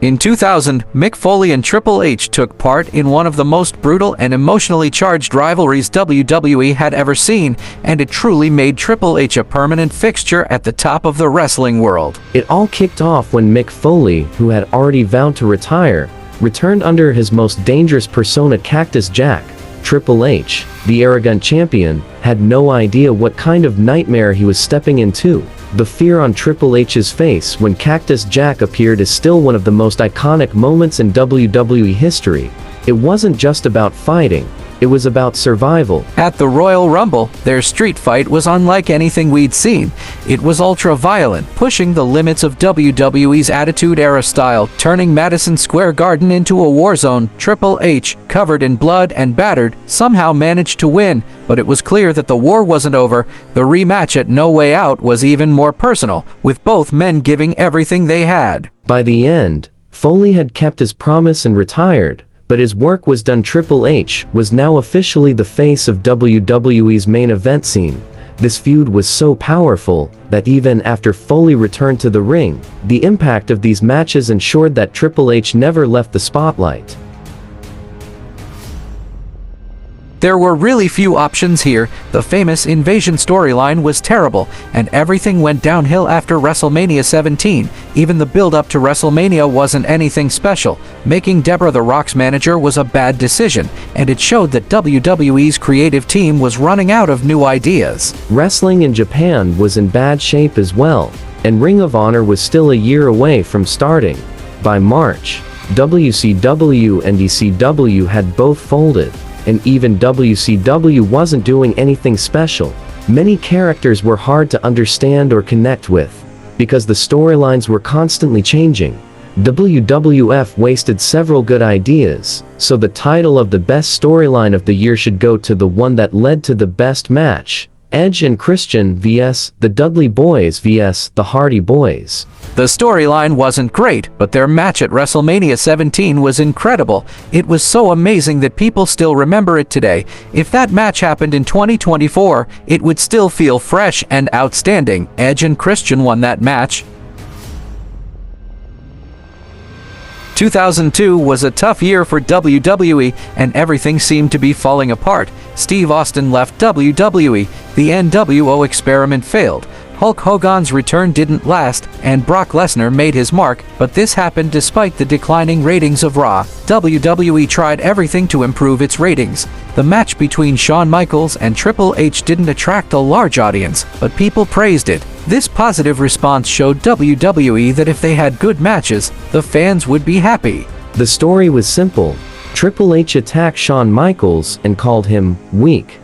In 2000, Mick Foley and Triple H took part in one of the most brutal and emotionally charged rivalries WWE had ever seen, and it truly made Triple H a permanent fixture at the top of the wrestling world. It all kicked off when Mick Foley, who had already vowed to retire, returned under his most dangerous persona, Cactus Jack. Triple H, the arrogant champion, had no idea what kind of nightmare he was stepping into. The fear on Triple H's face when Cactus Jack appeared is still one of the most iconic moments in WWE history. It wasn't just about fighting, it was about survival. At the Royal Rumble, their street fight was unlike anything we'd seen. It was ultra-violent, pushing the limits of WWE's Attitude Era style, turning Madison Square Garden into a war zone. Triple H, covered in blood and battered, somehow managed to win, but it was clear that the war wasn't over. The rematch at No Way Out was even more personal, with both men giving everything they had. By the end, Foley had kept his promise and retired, but his work was done. Triple H was now officially the face of WWE's main event scene. This feud was so powerful that even after Foley returned to the ring, the impact of these matches ensured that Triple H never left the spotlight. There were really few options here. The famous Invasion storyline was terrible, and everything went downhill after WrestleMania 17. Even the build-up to WrestleMania wasn't anything special. Making Deborah the Rock's manager was a bad decision, and it showed that WWE's creative team was running out of new ideas. Wrestling in Japan was in bad shape as well, and Ring of Honor was still a year away from starting. By March, WCW and ECW had both folded, and even WCW wasn't doing anything special. Many characters were hard to understand or connect with, because the storylines were constantly changing. WWF wasted several good ideas, so the title of the best storyline of the year should go to the one that led to the best match: Edge and Christian vs. the Dudley Boys vs. the Hardy Boys. The storyline wasn't great, but their match at WrestleMania 17 was incredible. It was so amazing that people still remember it today. If that match happened in 2024, it would still feel fresh and outstanding. Edge and Christian won that match. 2002 was a tough year for WWE, and everything seemed to be falling apart. Steve Austin left WWE, the NWO experiment failed, Hulk Hogan's return didn't last, and Brock Lesnar made his mark, but this happened despite the declining ratings of Raw. WWE tried everything to improve its ratings. The match between Shawn Michaels and Triple H didn't attract a large audience, but people praised it. This positive response showed WWE that if they had good matches, the fans would be happy. The story was simple. Triple H attacked Shawn Michaels and called him weak.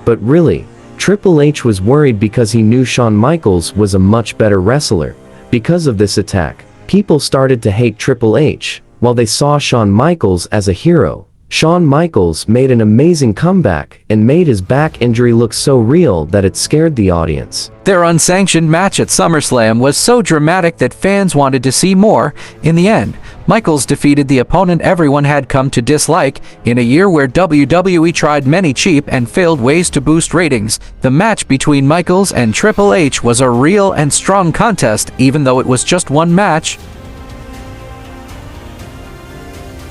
But really, Triple H was worried because he knew Shawn Michaels was a much better wrestler. Because of this attack, people started to hate Triple H, while they saw Shawn Michaels as a hero. Shawn Michaels made an amazing comeback and made his back injury look so real that it scared the audience. Their unsanctioned match at SummerSlam was so dramatic that fans wanted to see more. In the end, Michaels defeated the opponent everyone had come to dislike. In a year where WWE tried many cheap and failed ways to boost ratings, the match between Michaels and Triple H was a real and strong contest, even though it was just one match.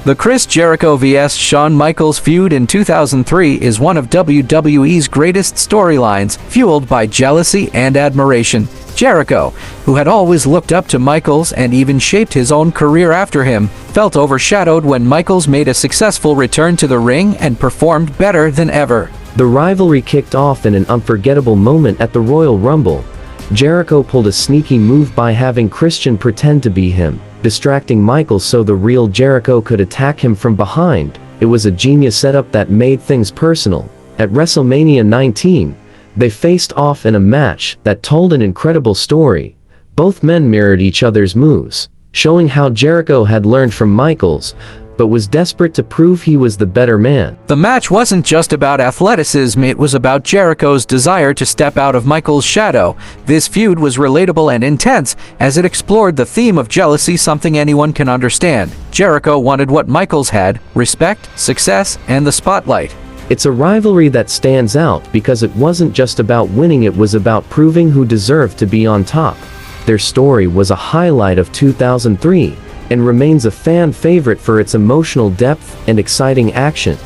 The Chris Jericho vs. Shawn Michaels feud in 2003 is one of WWE's greatest storylines, fueled by jealousy and admiration. Jericho, who had always looked up to Michaels and even shaped his own career after him, felt overshadowed when Michaels made a successful return to the ring and performed better than ever. The rivalry kicked off in an unforgettable moment at the Royal Rumble. Jericho pulled a sneaky move by having Christian pretend to be him, distracting Michaels so the real Jericho could attack him from behind. It was a genius setup that made things personal. At WrestleMania 19, they faced off in a match that told an incredible story. Both men mirrored each other's moves, showing how Jericho had learned from Michaels, but was desperate to prove he was the better man. The match wasn't just about athleticism, it was about Jericho's desire to step out of Michaels' shadow. This feud was relatable and intense, as it explored the theme of jealousy, something anyone can understand. Jericho wanted what Michaels had: respect, success, and the spotlight. It's a rivalry that stands out because it wasn't just about winning, it was about proving who deserved to be on top. Their story was a highlight of 2003, and remains a fan favorite for its emotional depth and exciting action.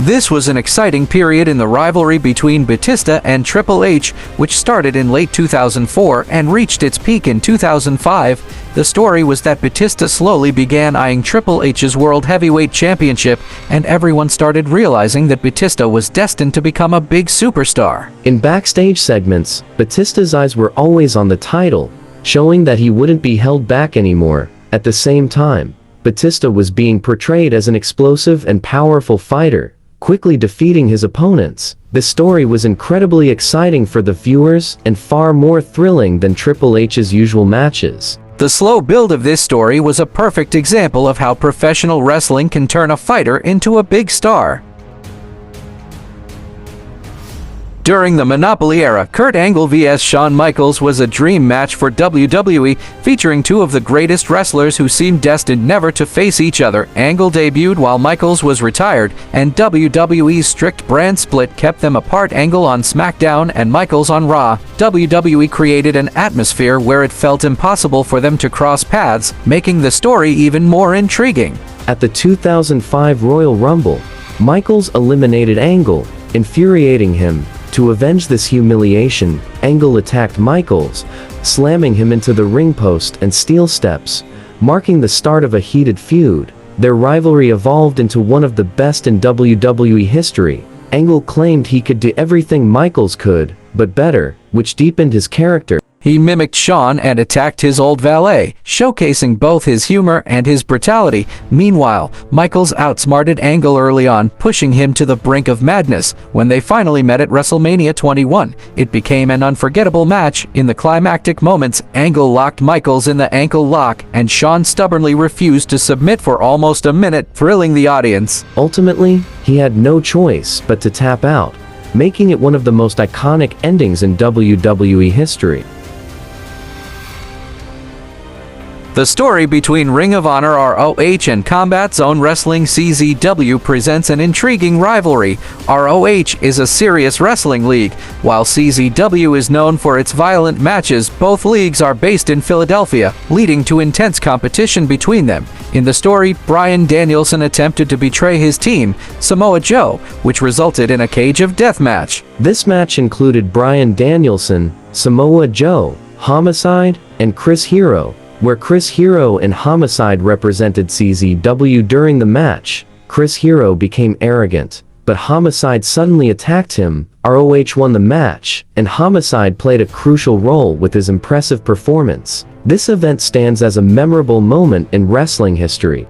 This was an exciting period in the rivalry between Batista and Triple H, which started in late 2004 and reached its peak in 2005. The story was that Batista slowly began eyeing Triple H's World Heavyweight Championship, and everyone started realizing that Batista was destined to become a big superstar. In backstage segments, Batista's eyes were always on the title, showing that he wouldn't be held back anymore. At the same time, Batista was being portrayed as an explosive and powerful fighter, quickly defeating his opponents. This story was incredibly exciting for the viewers and far more thrilling than Triple H's usual matches. The slow build of this story was a perfect example of how professional wrestling can turn a fighter into a big star. During the Monopoly era, Kurt Angle vs. Shawn Michaels was a dream match for WWE, featuring two of the greatest wrestlers who seemed destined never to face each other. Angle debuted while Michaels was retired, and WWE's strict brand split kept them apart. Angle on SmackDown and Michaels on Raw. WWE created an atmosphere where it felt impossible for them to cross paths, making the story even more intriguing. At the 2005 Royal Rumble, Michaels eliminated Angle, infuriating him. To avenge this humiliation, Angle attacked Michaels, slamming him into the ring post and steel steps, marking the start of a heated feud. Their rivalry evolved into one of the best in WWE history. Angle claimed he could do everything Michaels could, but better, which deepened his character. He mimicked Shawn and attacked his old valet, showcasing both his humor and his brutality. Meanwhile, Michaels outsmarted Angle early on, pushing him to the brink of madness. When they finally met at WrestleMania 21, it became an unforgettable match. In the climactic moments, Angle locked Michaels in the ankle lock, and Shawn stubbornly refused to submit for almost a minute, thrilling the audience. Ultimately, he had no choice but to tap out, making it one of the most iconic endings in WWE history. The story between Ring of Honor ROH and Combat Zone Wrestling CZW presents an intriguing rivalry. ROH is a serious wrestling league, while CZW is known for its violent matches. Both leagues are based in Philadelphia, leading to intense competition between them. In the story, Bryan Danielson attempted to betray his team, Samoa Joe, which resulted in a cage of death match. This match included Bryan Danielson, Samoa Joe, Homicide, and Chris Hero, where Chris Hero and Homicide represented CZW. During the match, Chris Hero became arrogant, but Homicide suddenly attacked him. ROH won the match, and Homicide played a crucial role with his impressive performance. This event stands as a memorable moment in wrestling history.